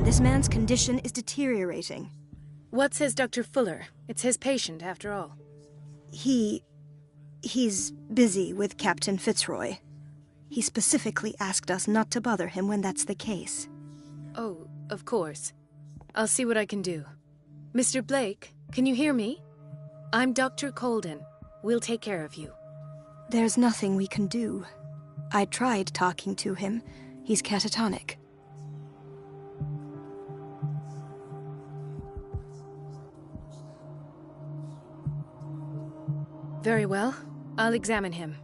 This man's condition is deteriorating. What says Dr. Fuller? It's his patient, after all. He's busy with Captain Fitzroy. He specifically asked us not to bother him when that's the case. Oh, of course. I'll see what I can do. Mr. Blake, can you hear me? I'm Dr. Colden. We'll take care of you. There's nothing we can do. I tried talking to him. He's catatonic. Very well. I'll examine him.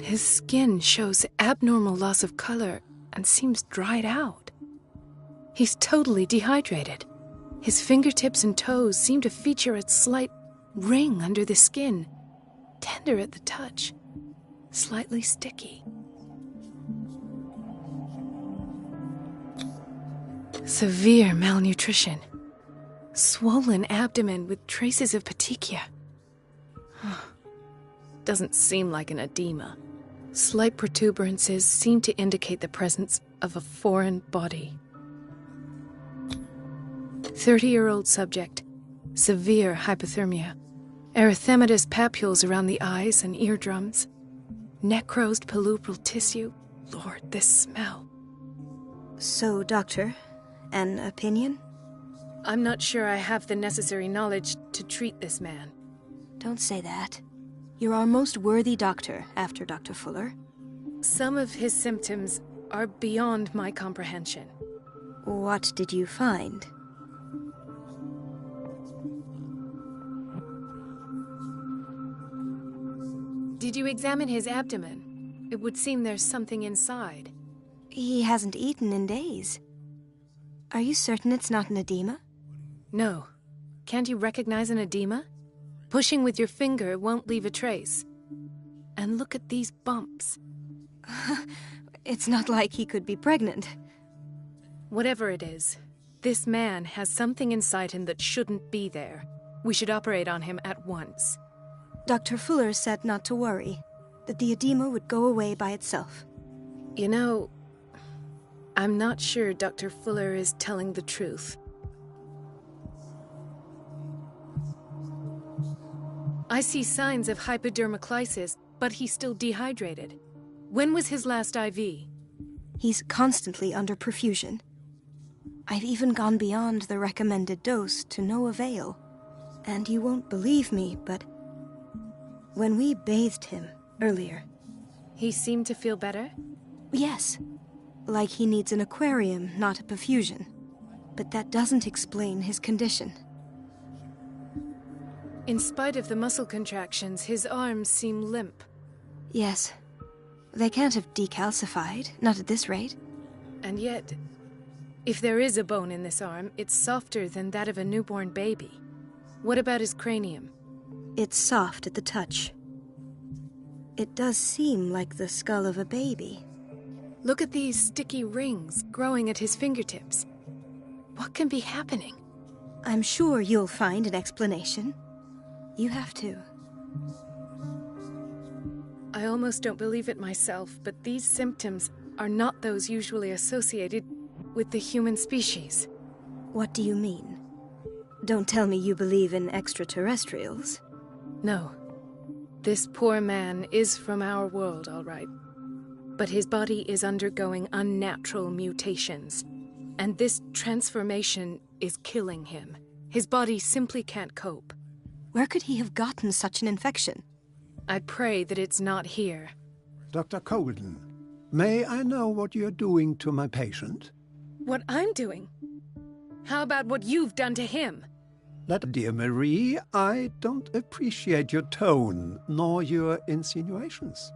His skin shows abnormal loss of color and seems dried out. He's totally dehydrated. His fingertips and toes seem to feature a slight ring under the skin, tender at the touch, slightly sticky. Severe malnutrition. Swollen abdomen with traces of petechia. Doesn't seem like an edema. Slight protuberances seem to indicate the presence of a foreign body. 30-year-old subject. Severe hypothermia. Erythematous papules around the eyes and eardrums. Necrosed palpebral tissue. Lord, this smell. So, Doctor, an opinion? I'm not sure I have the necessary knowledge to treat this man. Don't say that. You're our most worthy doctor after Dr. Fuller. Some of his symptoms are beyond my comprehension. What did you find? Did you examine his abdomen? It would seem there's something inside. He hasn't eaten in days. Are you certain it's not an edema? No. Can't you recognize an edema? Pushing with your finger won't leave a trace. And look at these bumps. It's not like he could be pregnant. Whatever it is, this man has something inside him that shouldn't be there. We should operate on him at once. Dr. Fuller said not to worry, that the edema would go away by itself. You know, I'm not sure Dr. Fuller is telling the truth. I see signs of hypodermoclysis, but he's still dehydrated. When was his last IV? He's constantly under perfusion. I've even gone beyond the recommended dose to no avail. And you won't believe me, but when we bathed him earlier... He seemed to feel better? Yes. Like he needs an aquarium, not a perfusion. But that doesn't explain his condition. In spite of the muscle contractions, his arms seem limp. Yes. They can't have decalcified, not at this rate. And yet, if there is a bone in this arm, it's softer than that of a newborn baby. What about his cranium? It's soft at the touch. It does seem like the skull of a baby. Look at these sticky rings growing at his fingertips. What can be happening? I'm sure you'll find an explanation. You have to. I almost don't believe it myself, but these symptoms are not those usually associated with the human species. What do you mean? Don't tell me you believe in extraterrestrials. No. This poor man is from our world, all right. But his body is undergoing unnatural mutations. And this transformation is killing him. His body simply can't cope. Where could he have gotten such an infection? I pray that it's not here. Dr. Colden, may I know what you're doing to my patient? What I'm doing? How about what you've done to him? Dear Marie, I don't appreciate your tone, nor your insinuations.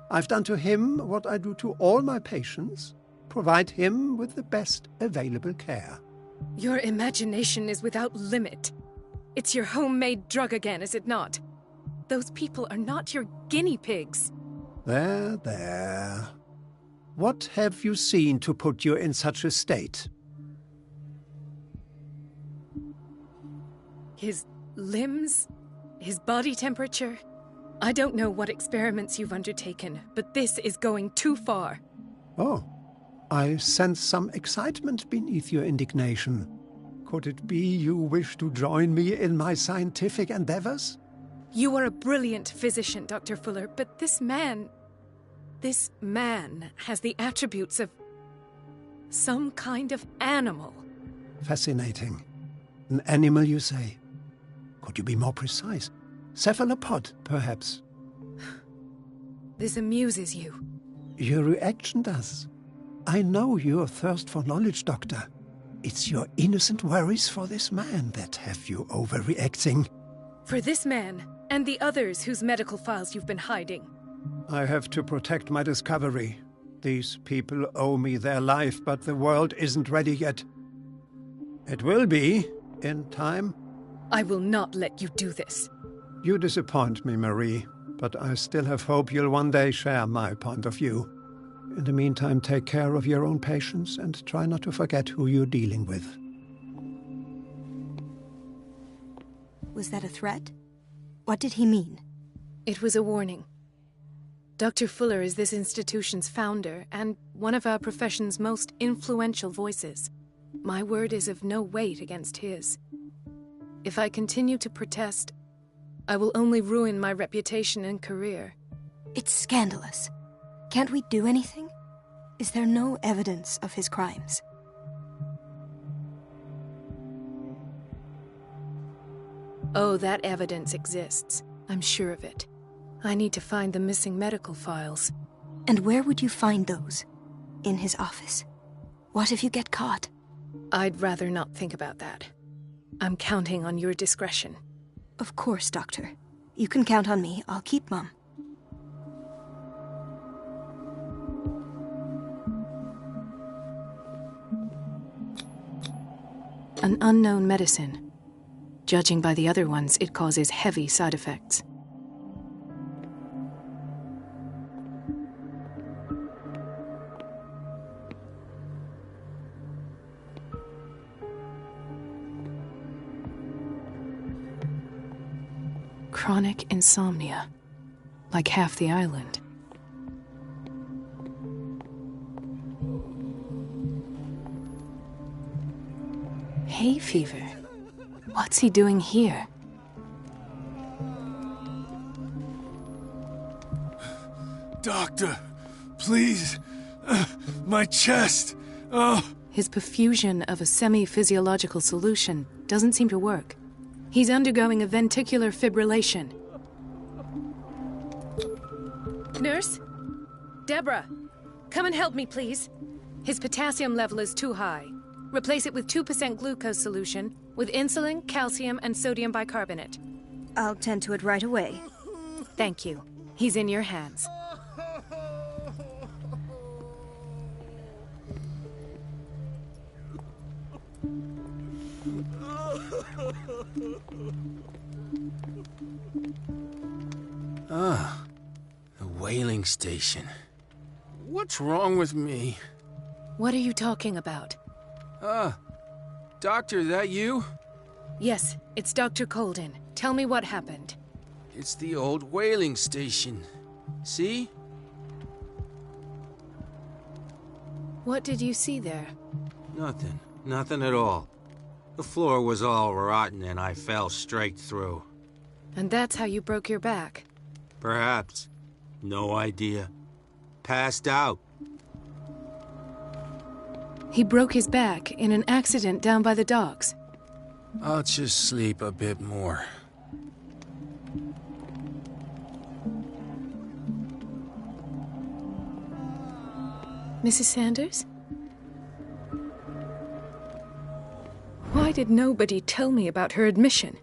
I've done to him what I do to all my patients, provide him with the best available care. Your imagination is without limit. It's your homemade drug again, is it not? Those people are not your guinea pigs. There. What have you seen to put you in such a state? His limbs? His body temperature? I don't know what experiments you've undertaken, but this is going too far. Oh, I sense some excitement beneath your indignation. Could it be you wish to join me in my scientific endeavors? You are a brilliant physician, Dr. Fuller, but this man has the attributes of some kind of animal. Fascinating. An animal, you say? Could you be more precise? Cephalopod, perhaps? This amuses you. Your reaction does. I know your thirst for knowledge, Doctor. It's your innocent worries for this man that have you overreacting. For this man, and the others whose medical files you've been hiding. I have to protect my discovery. These people owe me their life, but the world isn't ready yet. It will be, in time. I will not let you do this. You disappoint me, Marie, but I still have hope you'll one day share my point of view. In the meantime, take care of your own patients and try not to forget who you're dealing with. Was that a threat? What did he mean? It was a warning. Dr. Fuller is this institution's founder and one of our profession's most influential voices. My word is of no weight against his. If I continue to protest, I will only ruin my reputation and career. It's scandalous. Can't we do anything? Is there no evidence of his crimes? Oh, that evidence exists. I'm sure of it. I need to find the missing medical files. And where would you find those? In his office? What if you get caught? I'd rather not think about that. I'm counting on your discretion. Of course, Doctor. You can count on me. I'll keep mum. An unknown medicine. Judging by the other ones, it causes heavy side effects. Chronic insomnia, like half the island. Hay fever. What's he doing here? Doctor, please. My chest. Oh. His perfusion of a semi-physiological solution doesn't seem to work. He's undergoing a ventricular fibrillation. Nurse? Deborah, come and help me, please. His potassium level is too high. Replace it with 2% glucose solution with insulin, calcium, and sodium bicarbonate. I'll tend to it right away. Thank you. He's in your hands. Ah, the whaling station. What's wrong with me? What are you talking about? Doctor, that you? Yes, it's Dr. Colden. Tell me what happened. It's the old whaling station. See? What did you see there? Nothing. Nothing at all. The floor was all rotten and I fell straight through. And that's how you broke your back? Perhaps. No idea. Passed out. He broke his back in an accident down by the docks. I'll just sleep a bit more. Mrs. Sanders? Why did nobody tell me about her admission?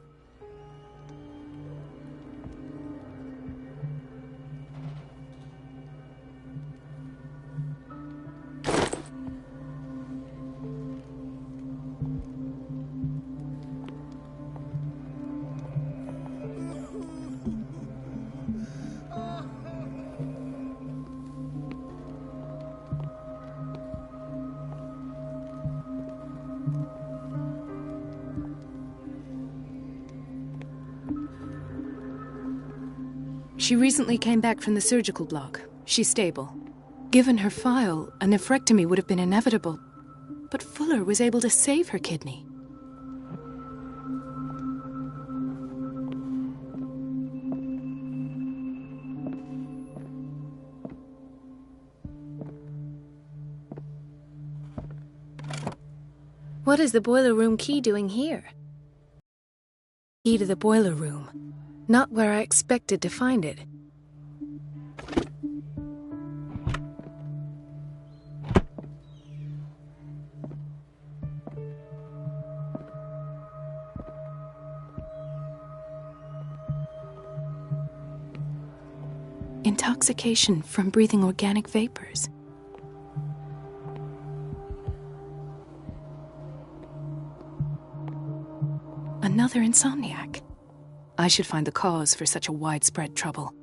She recently came back from the surgical block. She's stable. Given her file, a nephrectomy would have been inevitable. But Fuller was able to save her kidney. What is the boiler room key doing here? Key to the boiler room. Not where I expected to find it. Intoxication from breathing organic vapors. Another insomniac. I should find the cause for such a widespread trouble.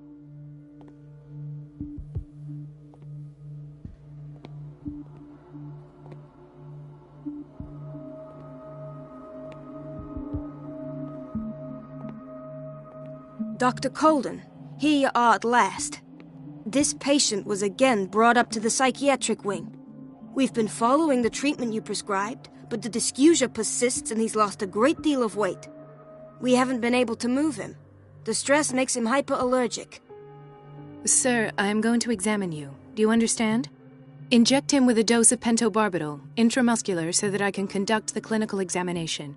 Dr. Colden, here you are at last. This patient was again brought up to the psychiatric wing. We've been following the treatment you prescribed, but the dysgeusia persists and he's lost a great deal of weight. We haven't been able to move him. The stress makes him hyperallergic. Sir, I am going to examine you. Do you understand? Inject him with a dose of pentobarbital, intramuscular, so that I can conduct the clinical examination.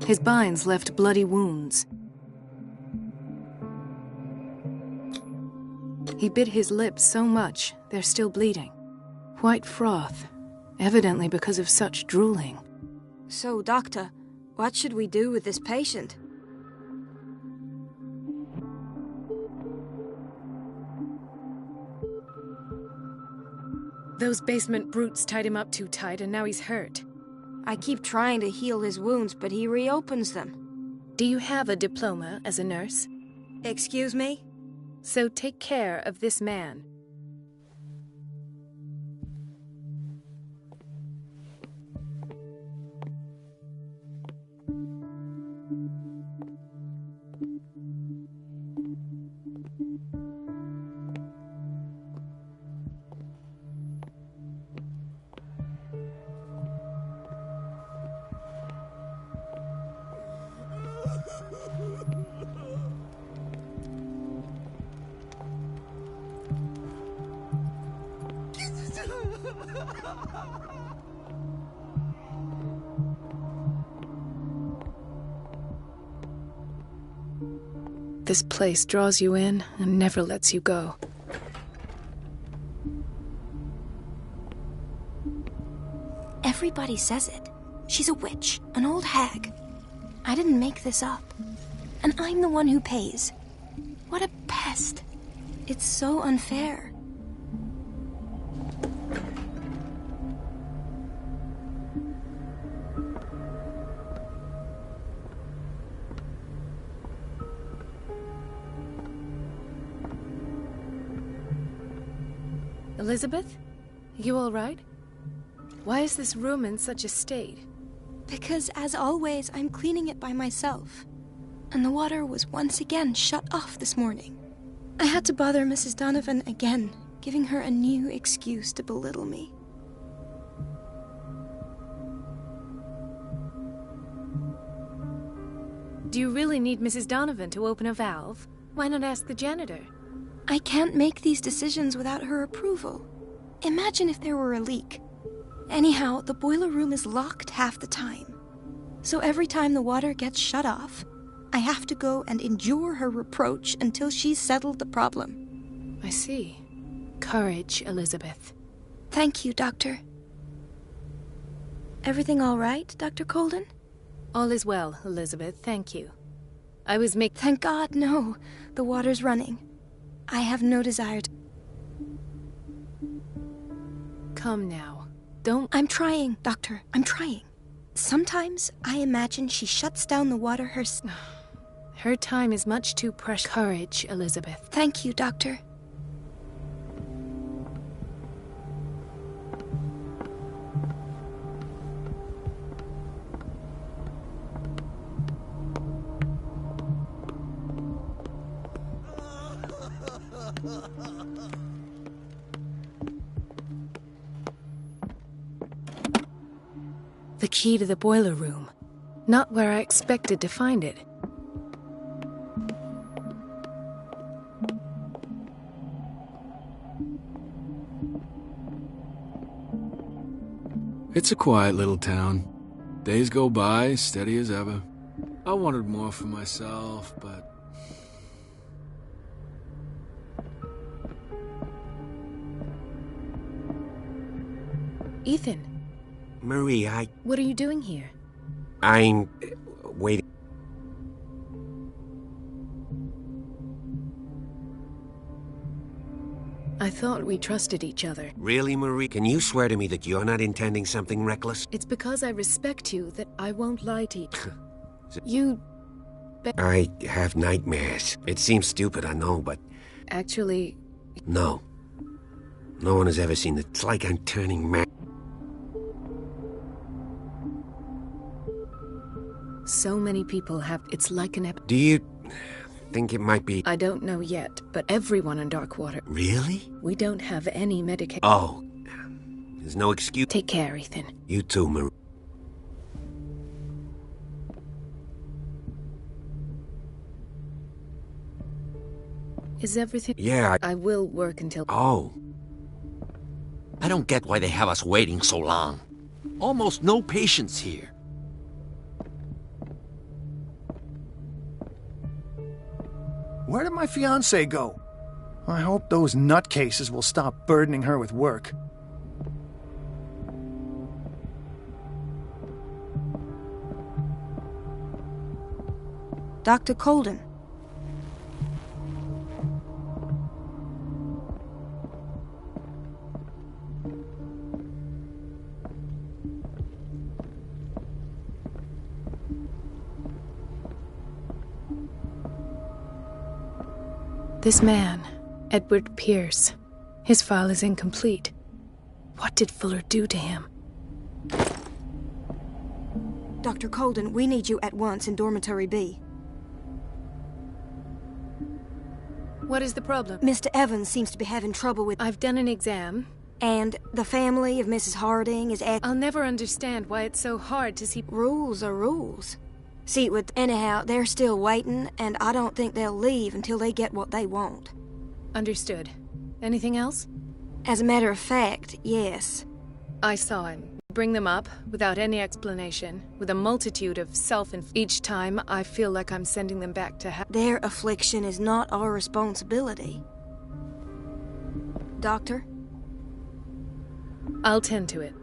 His binds left bloody wounds. He bit his lips so much, they're still bleeding. White froth, evidently because of such drooling. So, doctor, what should we do with this patient? Those basement brutes tied him up too tight and now he's hurt. I keep trying to heal his wounds, but he reopens them. Do you have a diploma as a nurse? Excuse me? So take care of this man. This place draws you in and never lets you go. Everybody says it. She's a witch, an old hag. I didn't make this up. And I'm the one who pays. What a pest. It's so unfair. Elizabeth? You all right? Why is this room in such a state? Because, as always, I'm cleaning it by myself. And the water was once again shut off this morning. I had to bother Mrs. Donovan again, giving her a new excuse to belittle me. Do you really need Mrs. Donovan to open a valve? Why not ask the janitor? I can't make these decisions without her approval. Imagine if there were a leak. Anyhow, the boiler room is locked half the time. So every time the water gets shut off, I have to go and endure her reproach until she's settled the problem. I see. Courage, Elizabeth. Thank you, Doctor. Everything all right, Dr. Colden? All is well, Elizabeth, thank you. Thank God, no. The water's running. I have no desire to... Come now. Don't... I'm trying, Doctor. I'm trying. Sometimes I imagine she shuts down the water herself. Her time is much too precious. Courage, Elizabeth. Thank you, Doctor. The key to the boiler room. Not where I expected to find it. It's a quiet little town. Days go by, steady as ever. I wanted more for myself, but... Ethan, Marie, what are you doing here? I'm... waiting. I thought we trusted each other. Really, Marie? Can you swear to me that you're not intending something reckless? It's because I respect you that I won't lie to you. You... I have nightmares. It seems stupid, I know, but... Actually... No. No one has ever seen it. It's like I'm turning mad. So many people have... It's like an Do you think it might be... I don't know yet, but everyone in Darkwater... Really? We don't have any medication. Oh. There's no excuse. Take care, Ethan. You too, Marie. Is everything... Yeah, I will work until... Oh. I don't get why they have us waiting so long. Almost no patients here. Where did my fiancée go? I hope those nutcases will stop burdening her with work. Dr. Colden. This man, Edward Pierce, his file is incomplete. What did Fuller do to him? Dr. Colden, we need you at once in Dormitory B. What is the problem? Mr. Evans seems to be having trouble with... I've done an exam. And the family of Mrs. Harding is... I'll never understand why it's so hard to see... Rules are rules. See, anyhow, they're still waiting, and I don't think they'll leave until they get what they want. Understood. Anything else? As a matter of fact, yes. I saw him. Bring them up, without any explanation, with a multitude of Each time, I feel like I'm sending them back to Their affliction is not our responsibility. Doctor? I'll tend to it.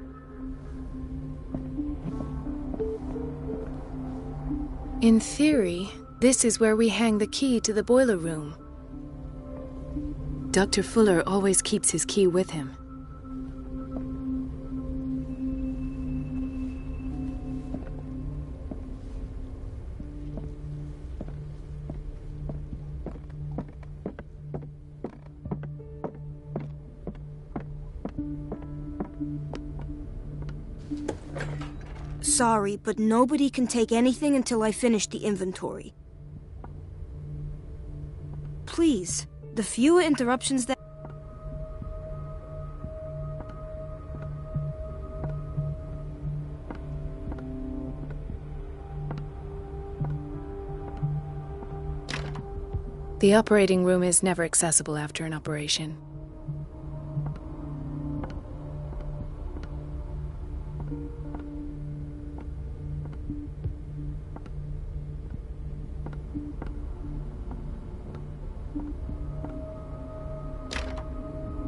In theory, this is where we hang the key to the boiler room. Dr. Fuller always keeps his key with him. Sorry, but nobody can take anything until I finish the inventory. Please, the fewer interruptions that... The operating room is never accessible after an operation.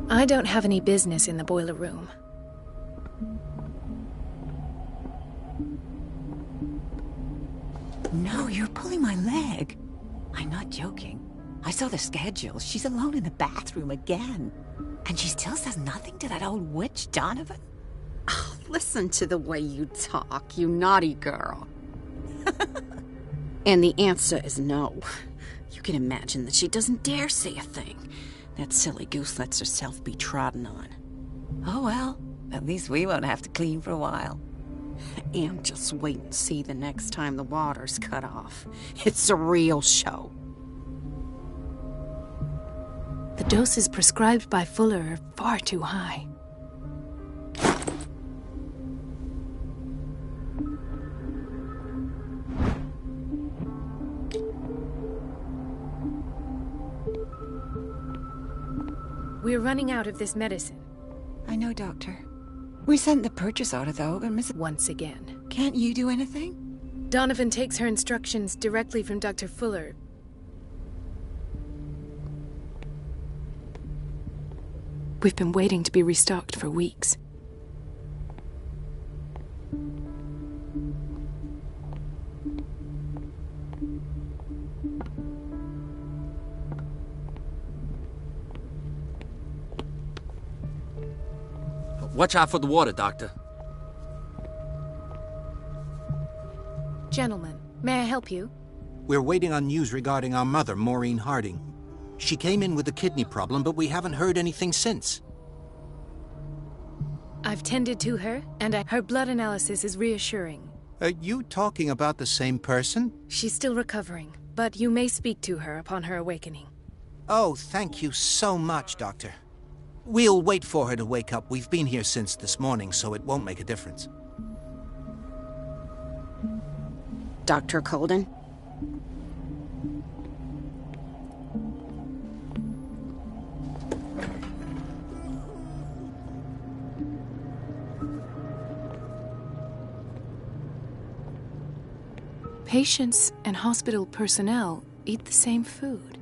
I don't have any business in the boiler room. No, you're pulling my leg. I'm not joking. I saw the schedule. She's alone in the bathroom again. And she still says nothing to that old witch, Donovan? Oh, listen to the way you talk, you naughty girl. And the answer is no. You can imagine that she doesn't dare say a thing. That silly goose lets herself be trodden on. Oh well, at least we won't have to clean for a while. And just wait and see the next time the water's cut off. It's a real show. The doses prescribed by Fuller are far too high. We're running out of this medicine. I know, Doctor. We sent the purchase order, though, and Mrs. Once again. Can't you do anything? Donovan takes her instructions directly from Dr. Fuller. We've been waiting to be restocked for weeks. Watch out for the water, Doctor. Gentlemen, may I help you? We're waiting on news regarding our mother, Maureen Harding. She came in with a kidney problem, but we haven't heard anything since. I've tended to her, and her blood analysis is reassuring. Are you talking about the same person? She's still recovering, but you may speak to her upon her awakening. Oh, thank you so much, Doctor. We'll wait for her to wake up. We've been here since this morning, so it won't make a difference. Dr. Colden? Patients and hospital personnel eat the same food.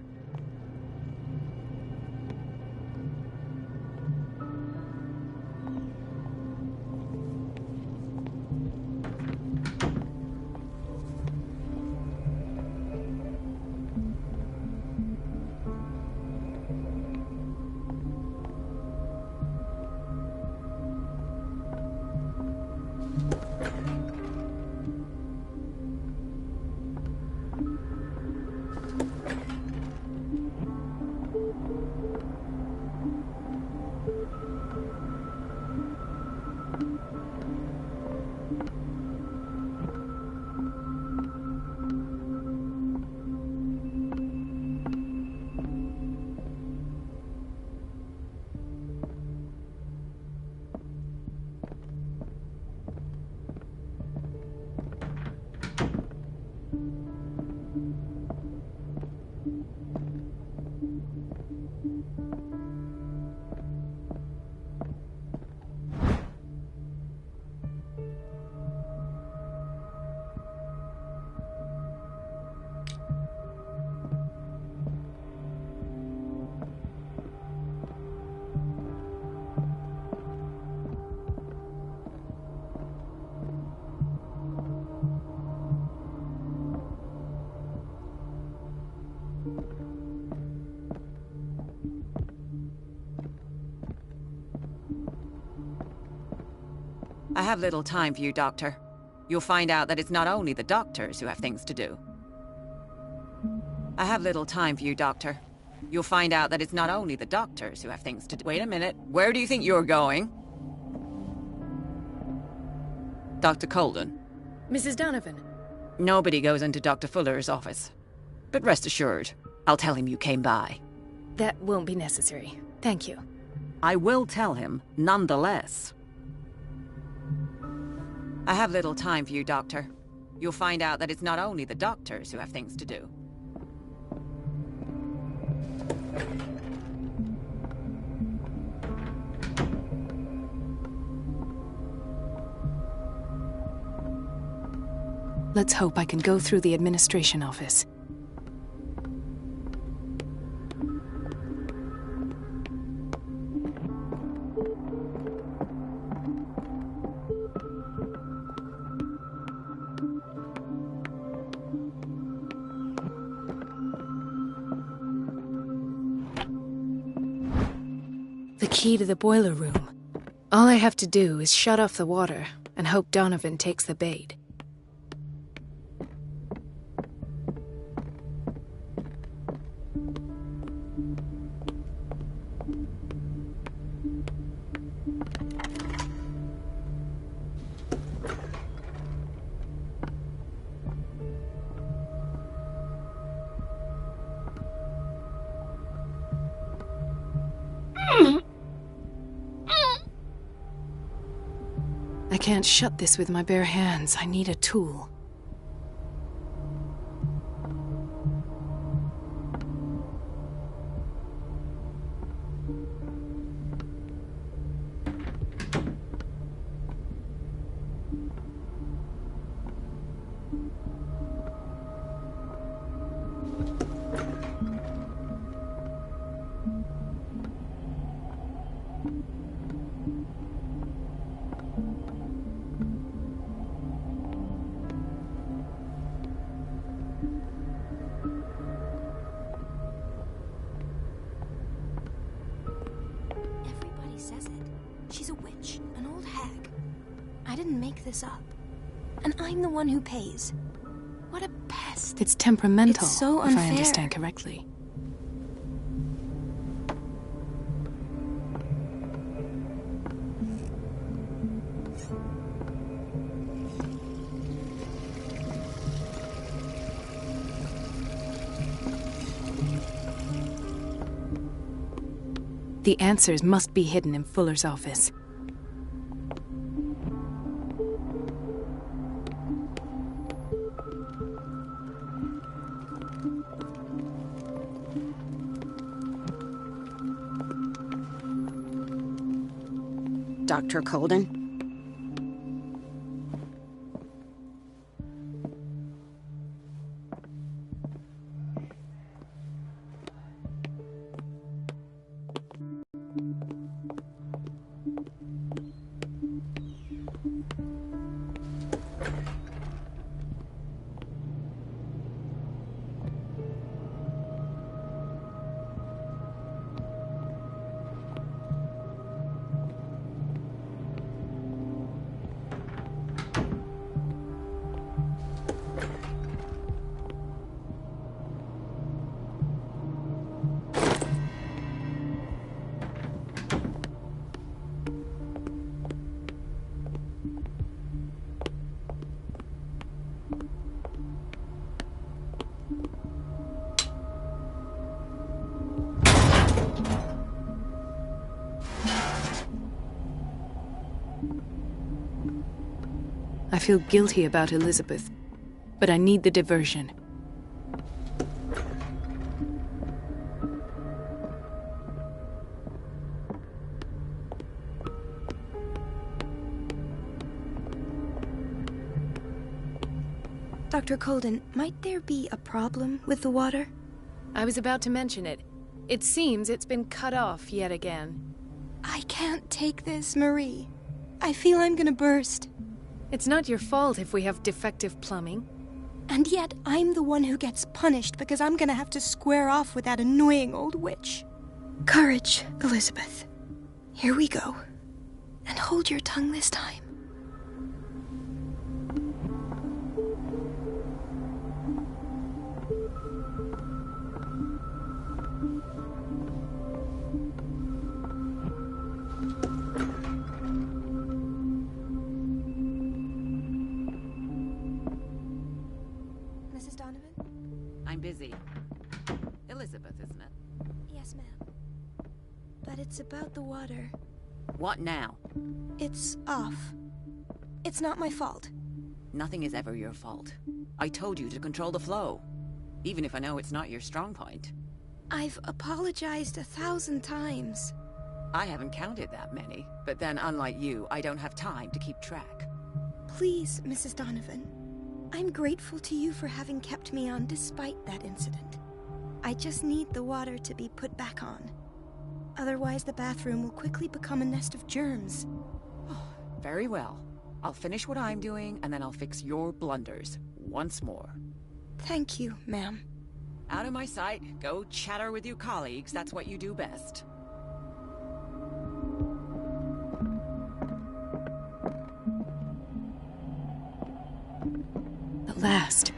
I have little time for you, Doctor. You'll find out that it's not only the doctors who have things to do. I have little time for you, Doctor. You'll find out that it's not only the doctors who have things to do. Wait a minute. Where do you think you're going? Dr. Colden. Mrs. Donovan. Nobody goes into Dr. Fuller's office. But rest assured, I'll tell him you came by. That won't be necessary. Thank you. I will tell him, nonetheless. I have little time for you, Doctor. You'll find out that it's not only the doctors who have things to do. Let's hope I can go through the administration office. The key to the boiler room. All I have to do is shut off the water and hope Donovan takes the bait. can't shut this with my bare hands. I need a tool. Everybody says it. She's a witch, an old hag. I didn't make this up. And I'm the one who pays. What a pest. It's temperamental, It's so if I unfair. understand correctly. The answers must be hidden in Fuller's office. Dr. Colden? I feel guilty about Elizabeth, but I need the diversion. Dr. Colden, might there be a problem with the water? I was about to mention it. It seems it's been cut off yet again. I can't take this, Marie. I feel I'm gonna burst. It's not your fault if we have defective plumbing. And yet, I'm the one who gets punished because I'm gonna have to square off with that annoying old witch. Courage, Elizabeth. Here we go. And hold your tongue this time. Mrs. Donovan? I'm busy. Elizabeth, isn't it? Yes, ma'am. But it's about the water. What now? It's off. It's not my fault. Nothing is ever your fault. I told you to control the flow. Even if I know it's not your strong point. I've apologized 1,000 times. I haven't counted that many, but then unlike you, I don't have time to keep track. Please, Mrs. Donovan. I'm grateful to you for having kept me on despite that incident. I just need the water to be put back on. Otherwise, the bathroom will quickly become a nest of germs. Oh, very well. I'll finish what I'm doing, and then I'll fix your blunders once more. Thank you, ma'am. Out of my sight, go chatter with your colleagues. That's what you do best. At last.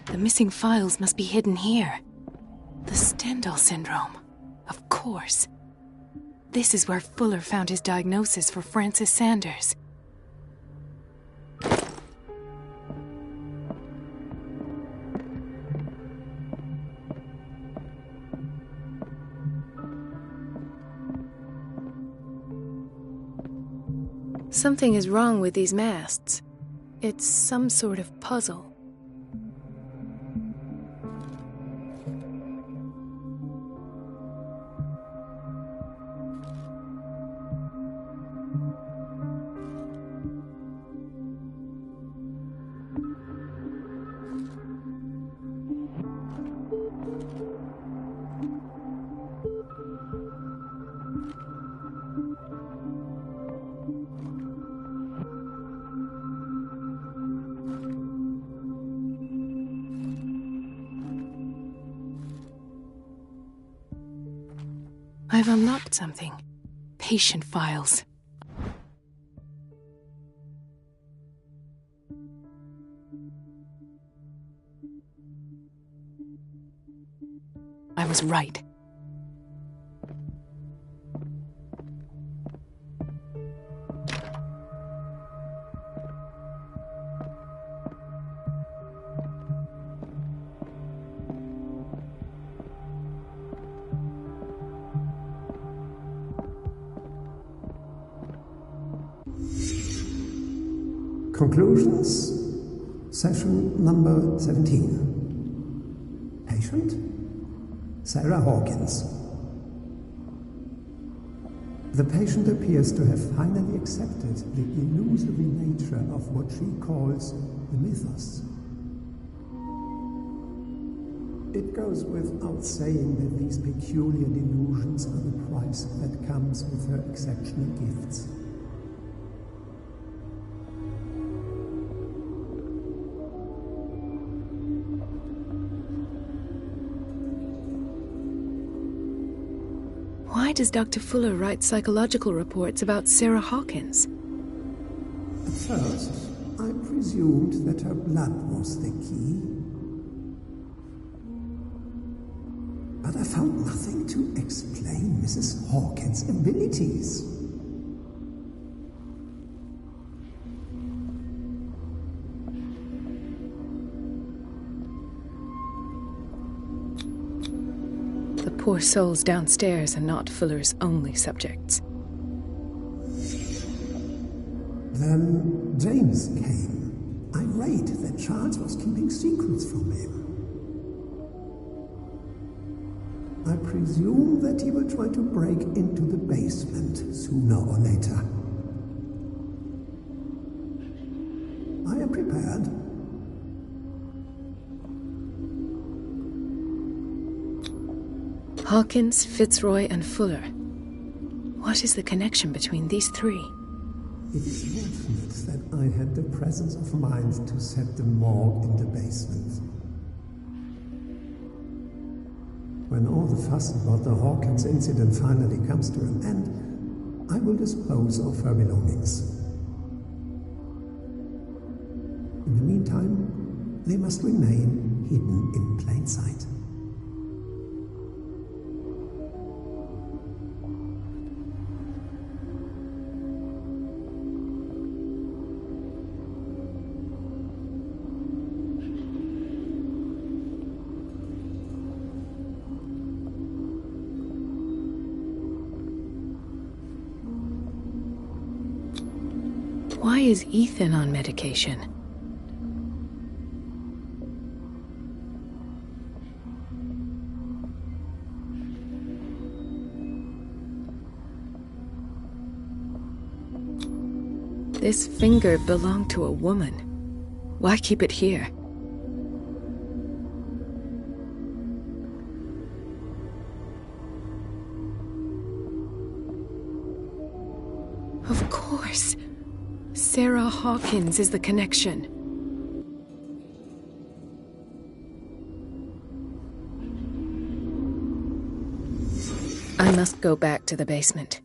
The missing files must be hidden here. The Stendhal syndrome. Of course. This is where Fuller found his diagnosis for Francis Sanders. Something is wrong with these masts. It's some sort of puzzle. I've unlocked something. Patient files. I was right. Conclusions, session number 17. Patient, Sarah Hawkins. The patient appears to have finally accepted the illusory nature of what she calls the mythos. It goes without saying that these peculiar delusions are the price that comes with her exceptional gifts. Why does Dr. Fuller write psychological reports about Sarah Hawkins? At first, I presumed that her blood was the key. But I found nothing to explain Mrs. Hawkins' abilities. Poor souls downstairs are not Fuller's only subjects. Then James came, irate that Charles was keeping secrets from him. I presume that he will try to break into the basement sooner or later. I am prepared. Hawkins, Fitzroy, and Fuller. What is the connection between these three? It is fortunate that I had the presence of mind to set the morgue in the basement. When all the fuss about the Hawkins incident finally comes to an end, I will dispose of her belongings. In the meantime, they must remain hidden in plain sight. Why is Ethan on medication? This finger belonged to a woman. Why keep it here? Of course. Sarah Hawkins is the connection. I must go back to the basement.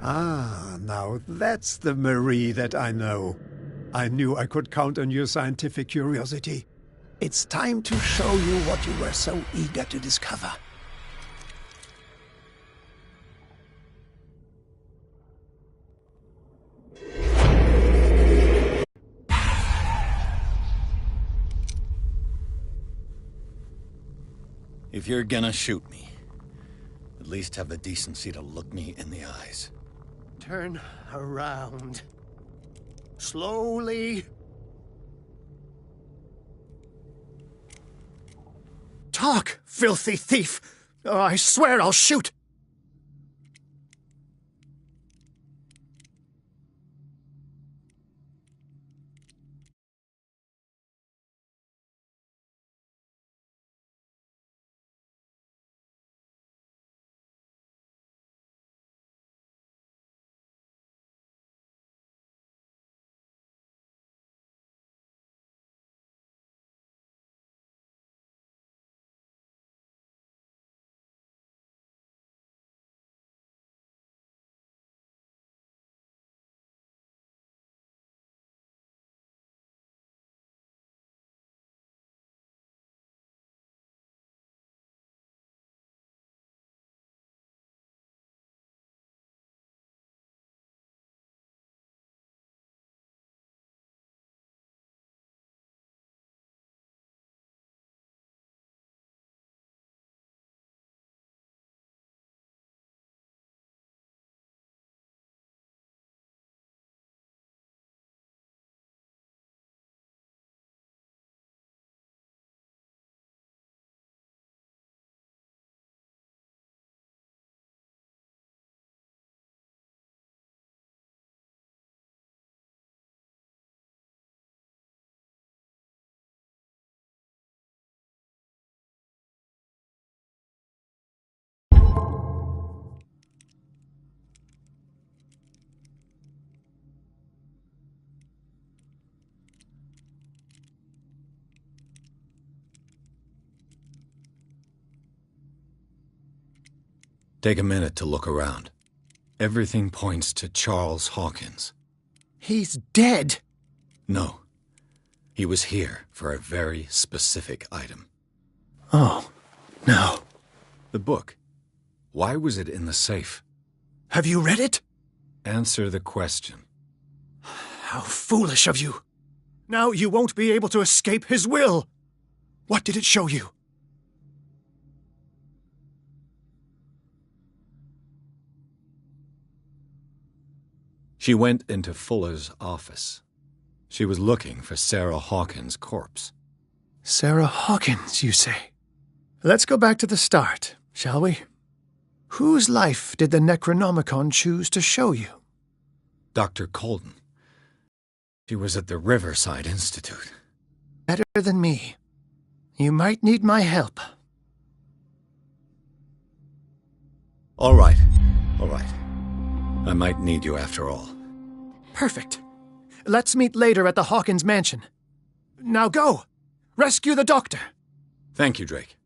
Ah, now that's the Marie that I know. I knew I could count on your scientific curiosity. It's time to show you what you were so eager to discover. If you're gonna shoot me, at least have the decency to look me in the eyes. Turn around. Slowly. Talk, filthy thief! Oh, I swear I'll shoot! Take a minute to look around. Everything points to Charles Hawkins. He's dead! No. He was here for a very specific item. Oh, no. The book. Why was it in the safe? Have you read it? Answer the question. How foolish of you! Now you won't be able to escape his will! What did it show you? She went into Fuller's office. She was looking for Sarah Hawkins' corpse. Sarah Hawkins, you say? Let's go back to the start, shall we? Whose life did the Necronomicon choose to show you? Dr. Colden. She was at the Riverside Institute. Better than me. You might need my help. All right. All right. I might need you after all. Perfect. Let's meet later at the Hawkins mansion. Now go! Rescue the doctor! Thank you, Drake.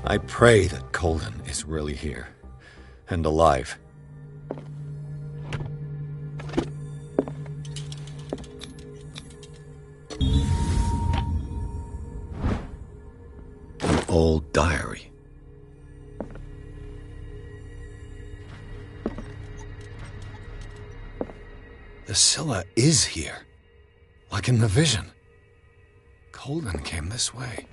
I pray that Colden is really here. And alive. An old diary. The Scylla is here. Like in the vision. Colden came this way.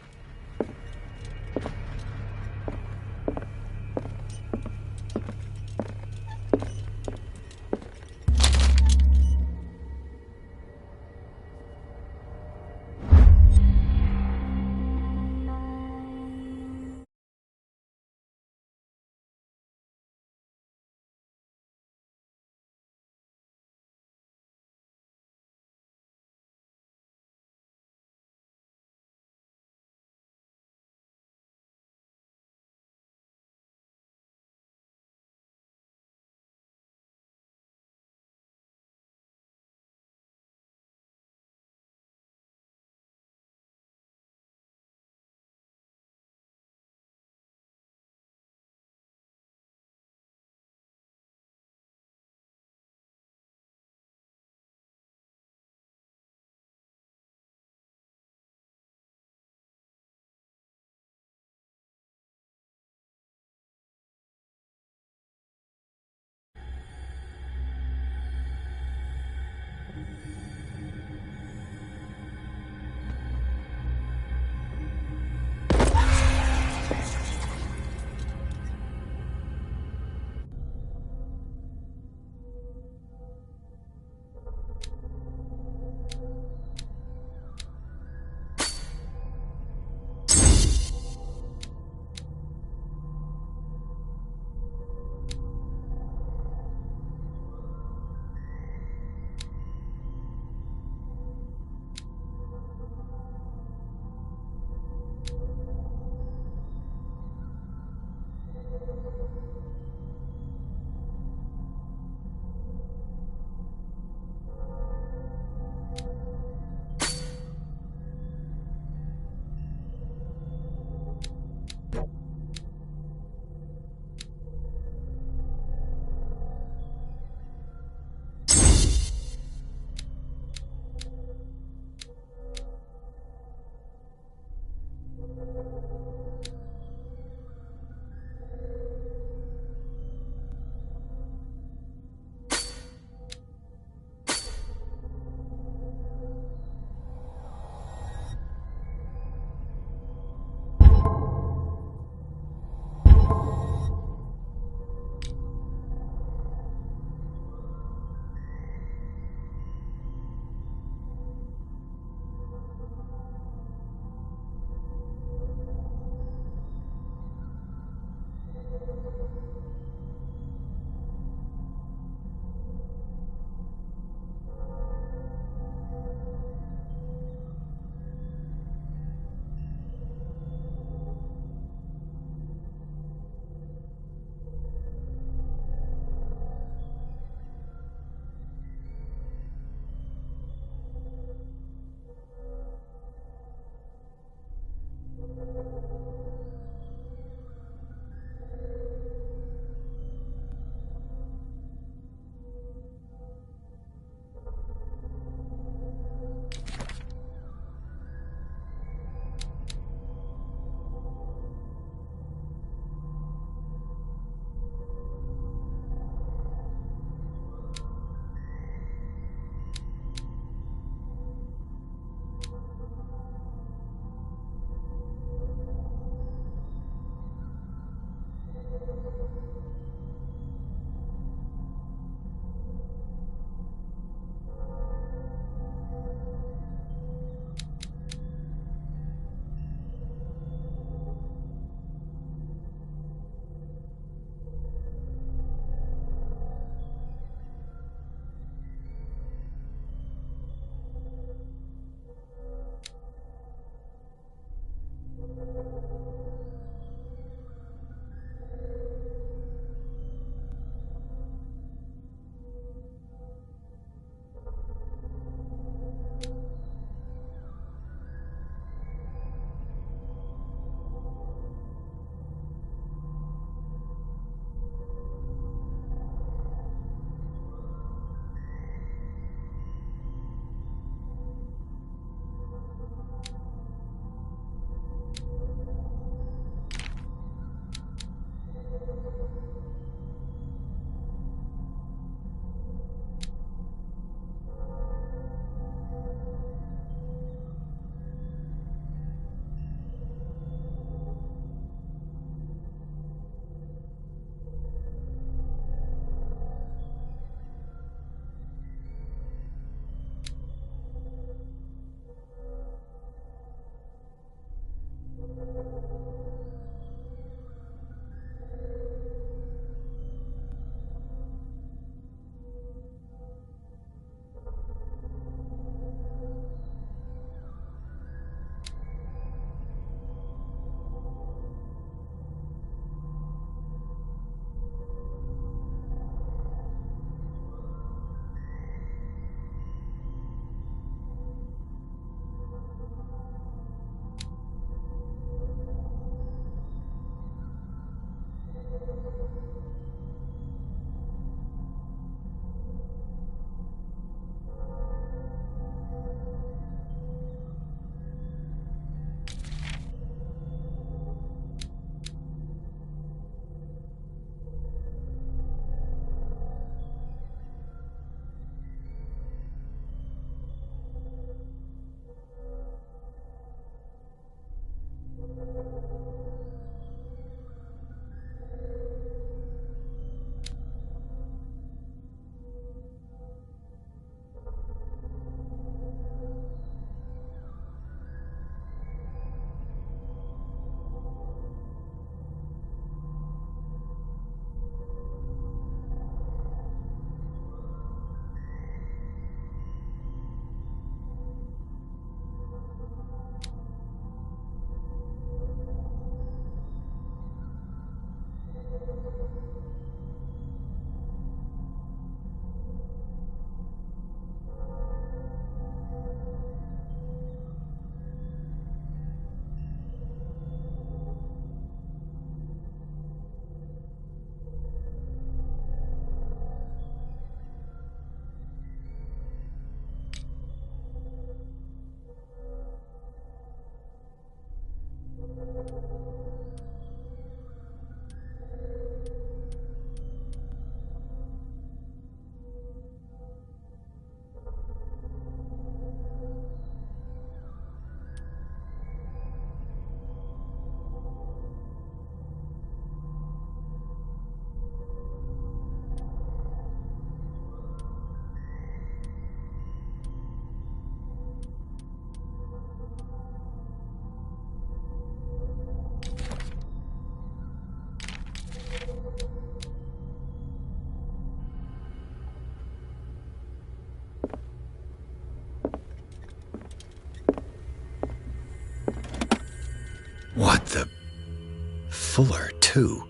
Fuller, too.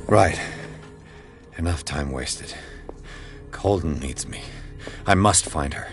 Right. Enough time wasted. Colden needs me. I must find her.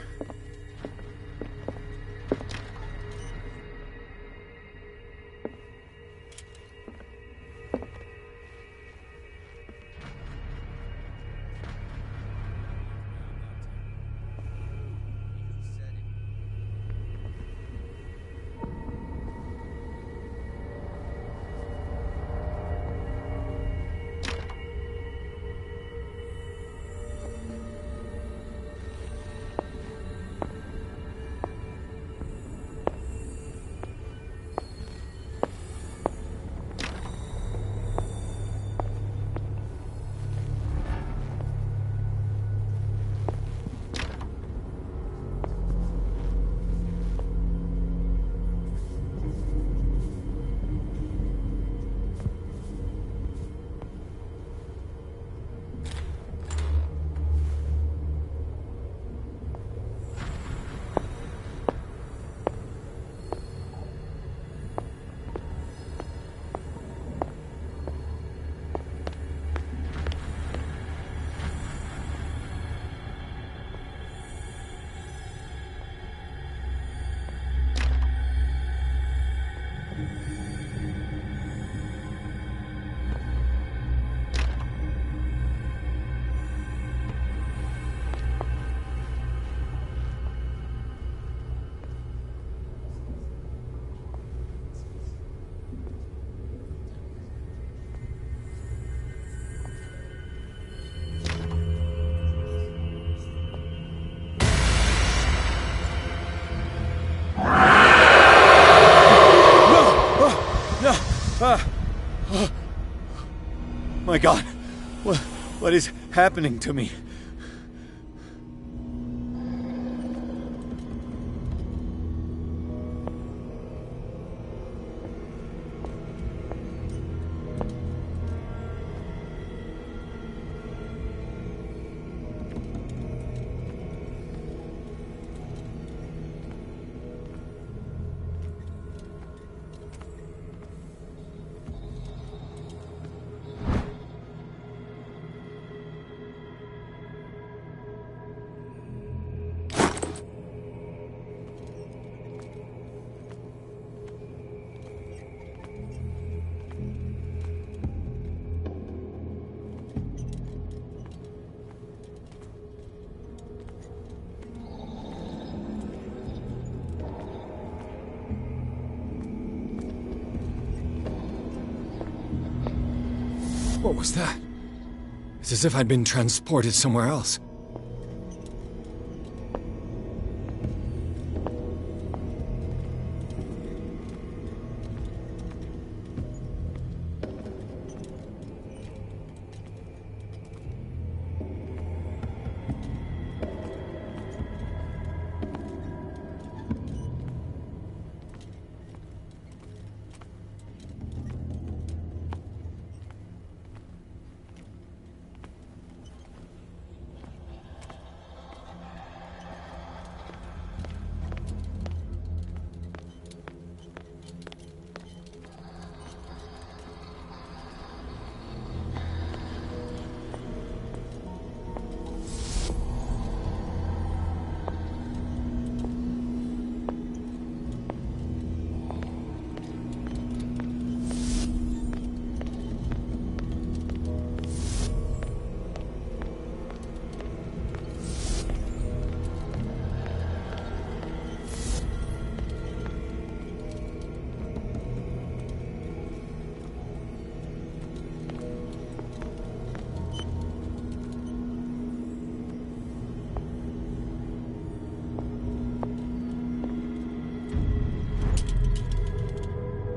My God, what is happening to me? What was that? It's as if I'd been transported somewhere else.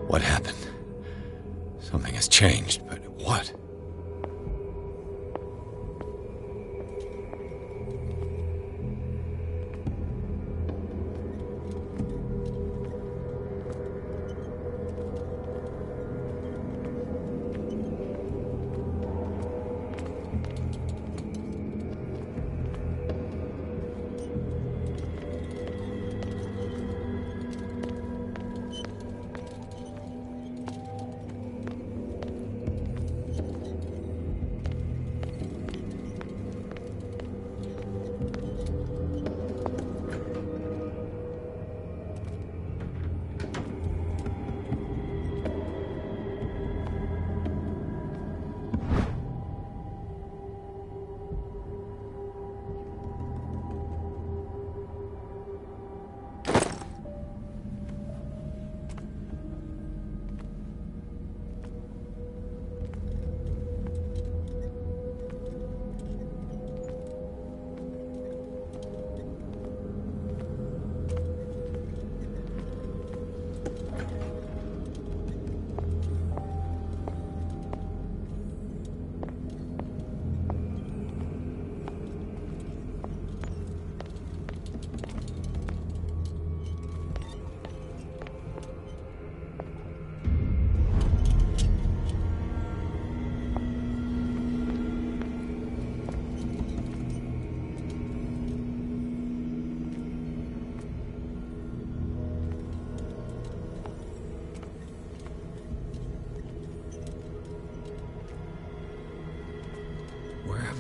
What happened? Something has changed, but what?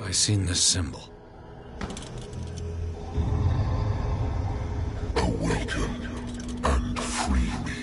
I seen this symbol? Awaken and free me.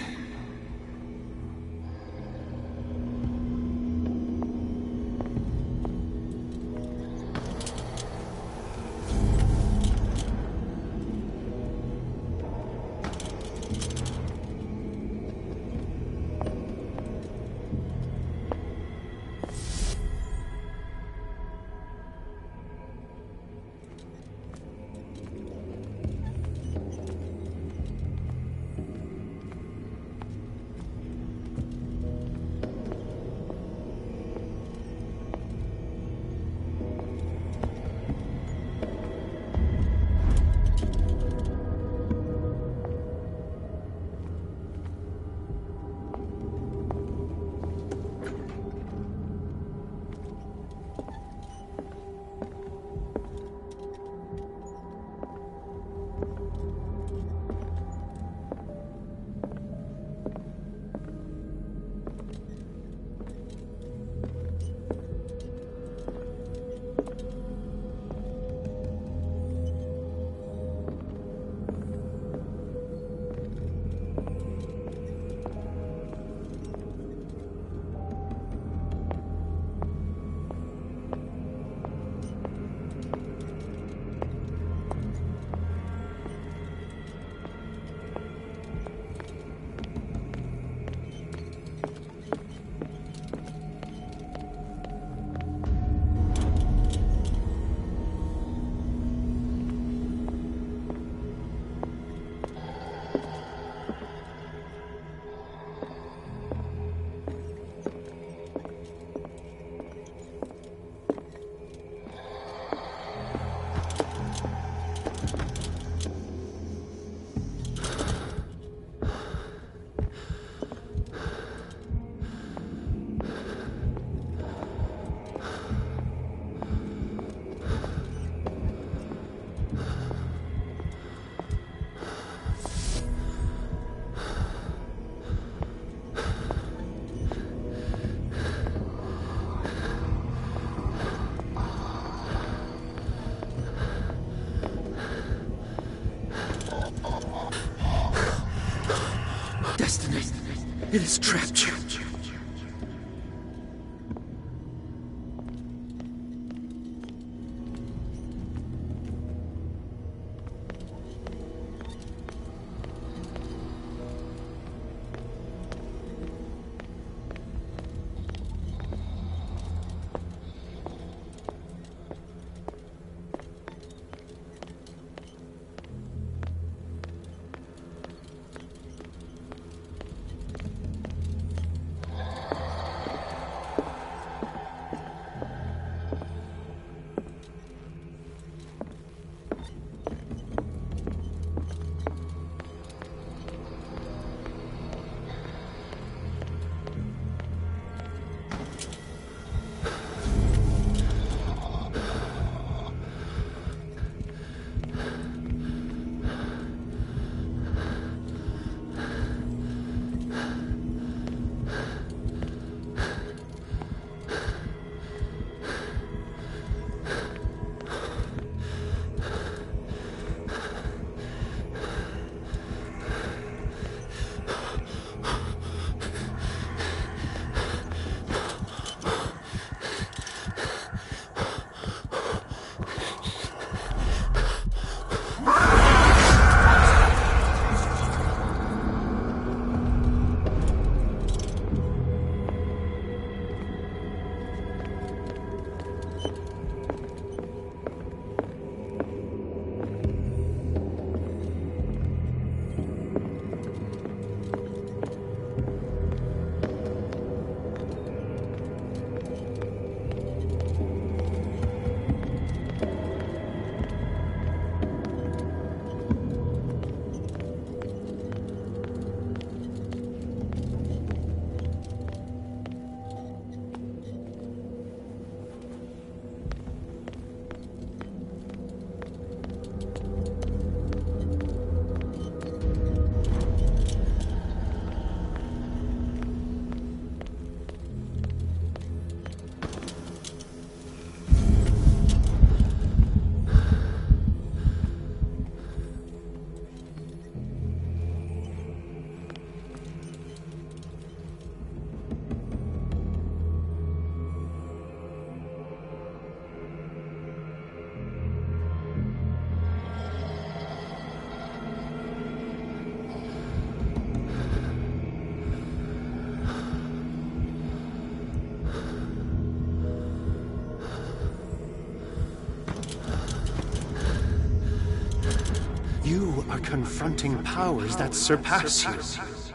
Destiny, it has trapped you. are confronting powers that surpass you.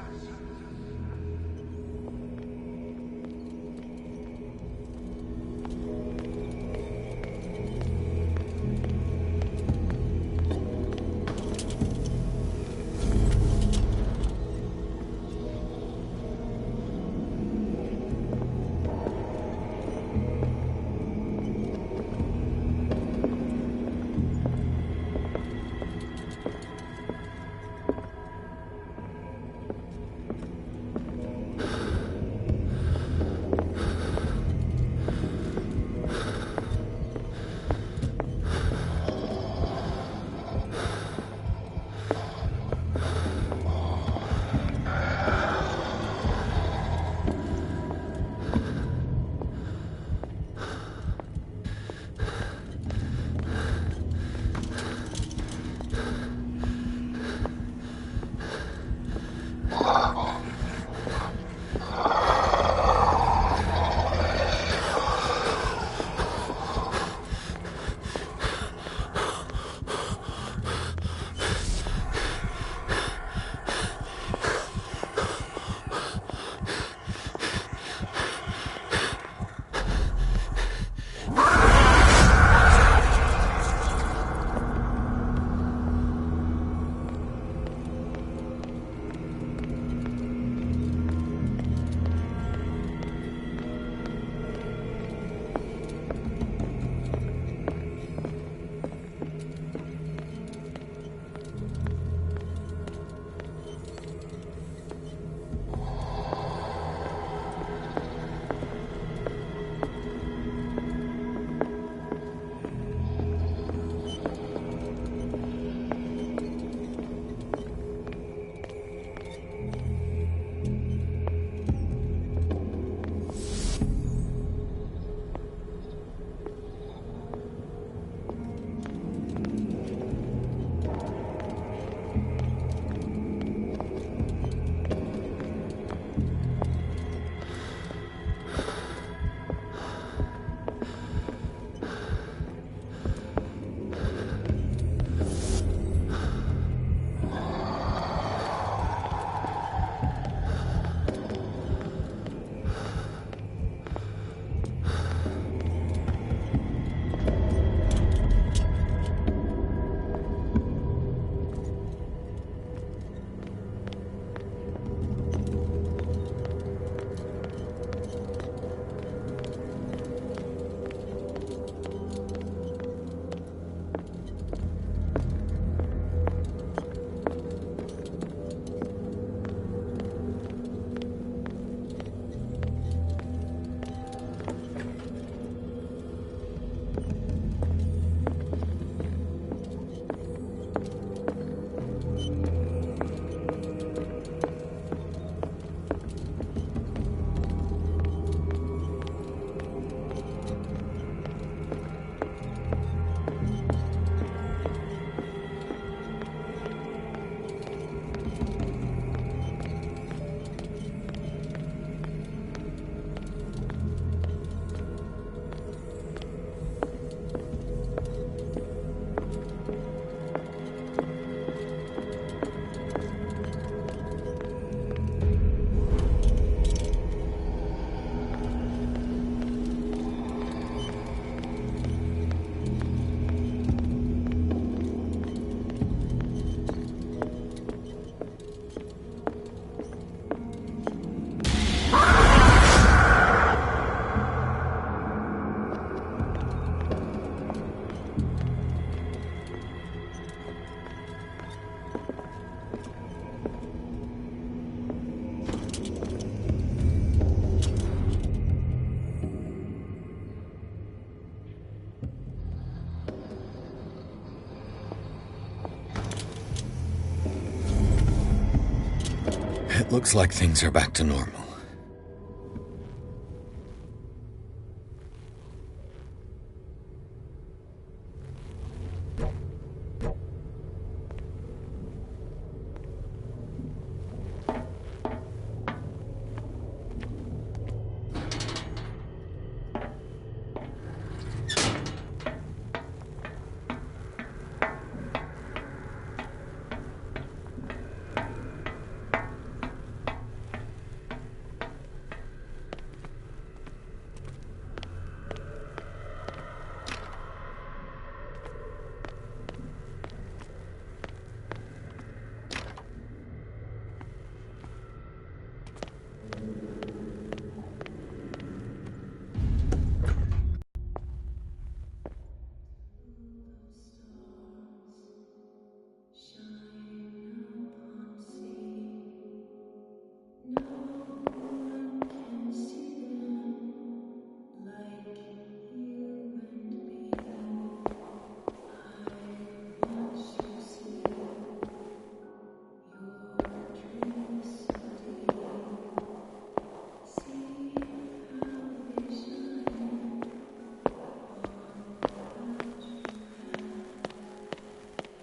It looks like things are back to normal.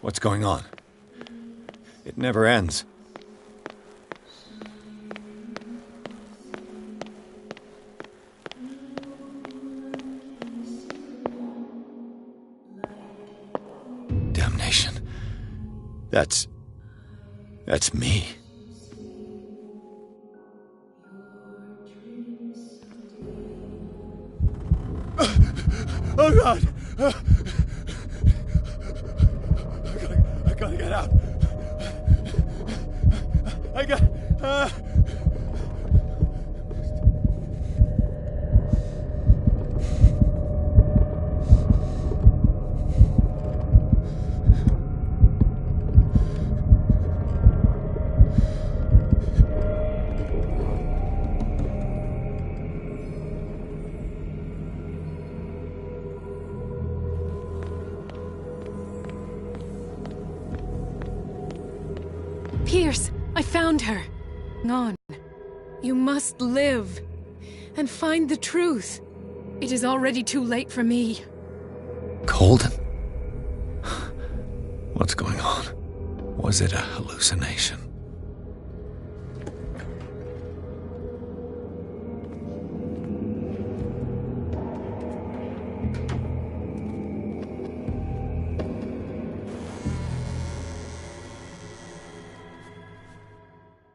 What's going on? It never ends. Damnation. That's me. Oh, God! I gotta get out. I got... Pierce, I found her. Hang on. You must live and find the truth. It is already too late for me. Colden? What's going on? Was it a hallucination?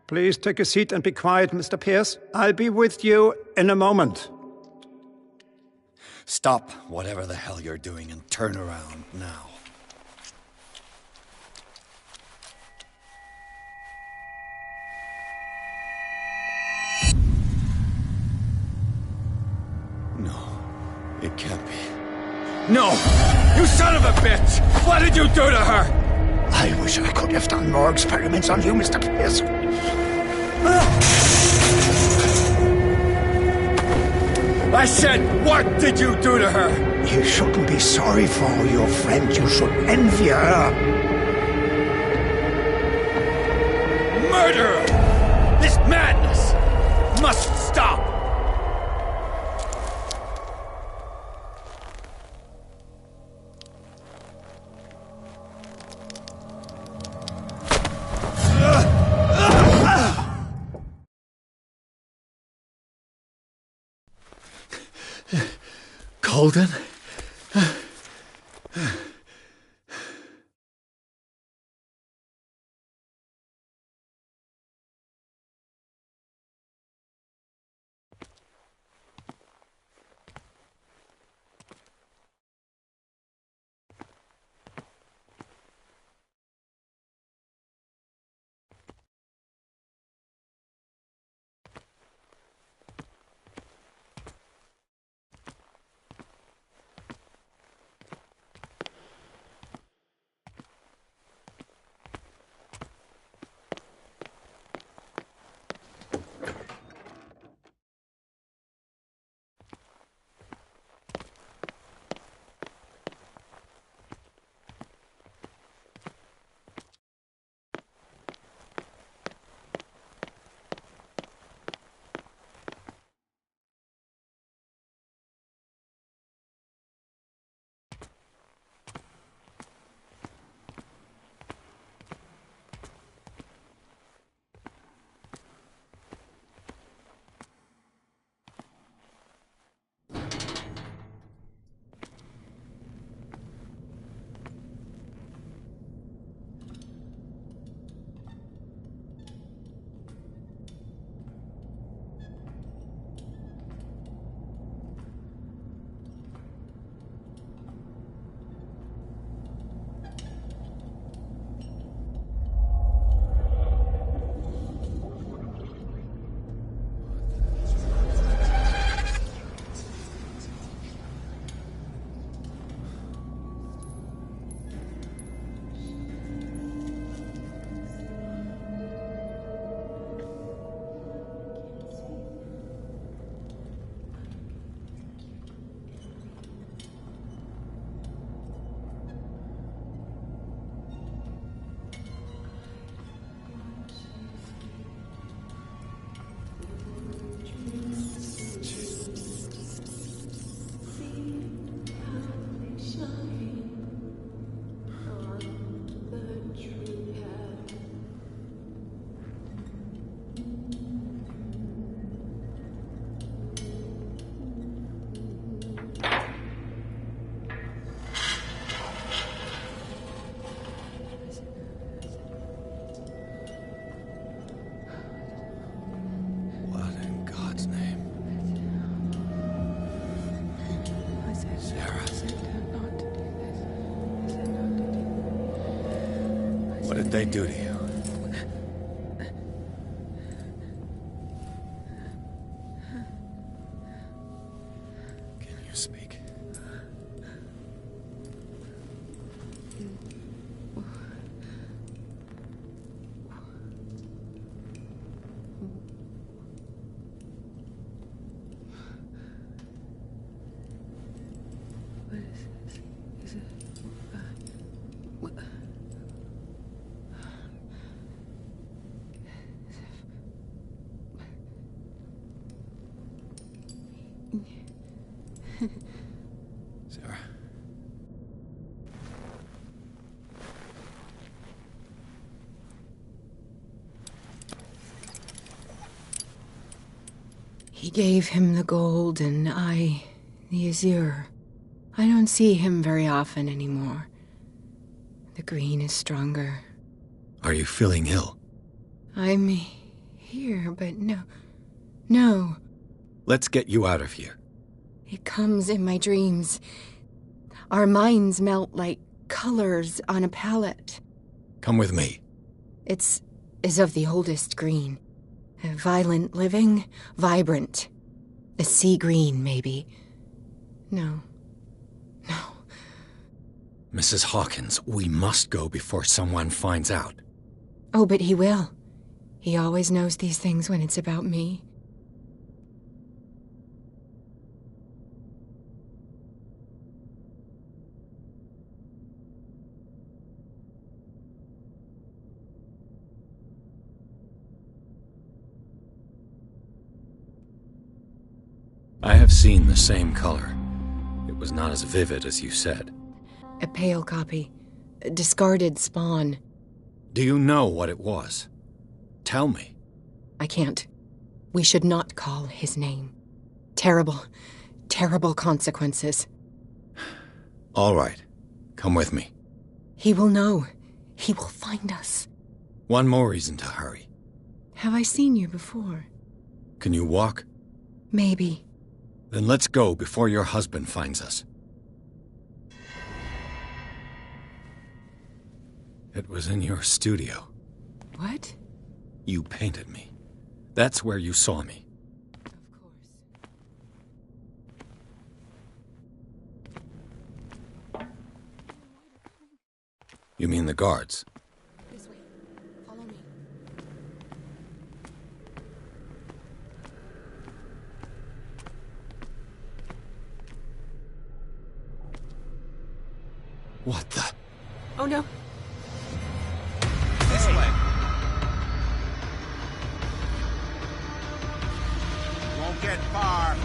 Please take a seat and be quiet, Mr. Pierce. I'll be with you in a moment. Stop whatever the hell you're doing and turn around now. No, it can't be. No! You son of a bitch! What did you do to her? I wish I could have done more experiments on you, Mr. Pierce. I said, what did you do to her? You shouldn't be sorry for your friend. You should envy her. Murderer! This madness must stop! Colden? they do to you? Can you speak? Sarah. He gave him the gold and I the azure. I don't see him very often anymore. The green is stronger. Are you feeling ill? I'm here, but no. Let's get you out of here. It comes in my dreams. Our minds melt like colors on a palette. Come with me. It's as of the oldest green. Violent living, vibrant. A sea green, maybe. No. Mrs. Hawkins, we must go before someone finds out. Oh, but he will. He always knows these things when it's about me. I have seen the same color. It was not as vivid as you said. A pale copy. A discarded spawn. Do you know what it was? Tell me. I can't. We should not call his name. Terrible, terrible consequences. All right. Come with me. He will know. He will find us. One more reason to hurry. Have I seen you before? Can you walk? Maybe. Then let's go before your husband finds us. It was in your studio. What? You painted me. That's where you saw me. Of course. You mean the guards? This way. Follow me. What the? Oh no. This way. Won't get far.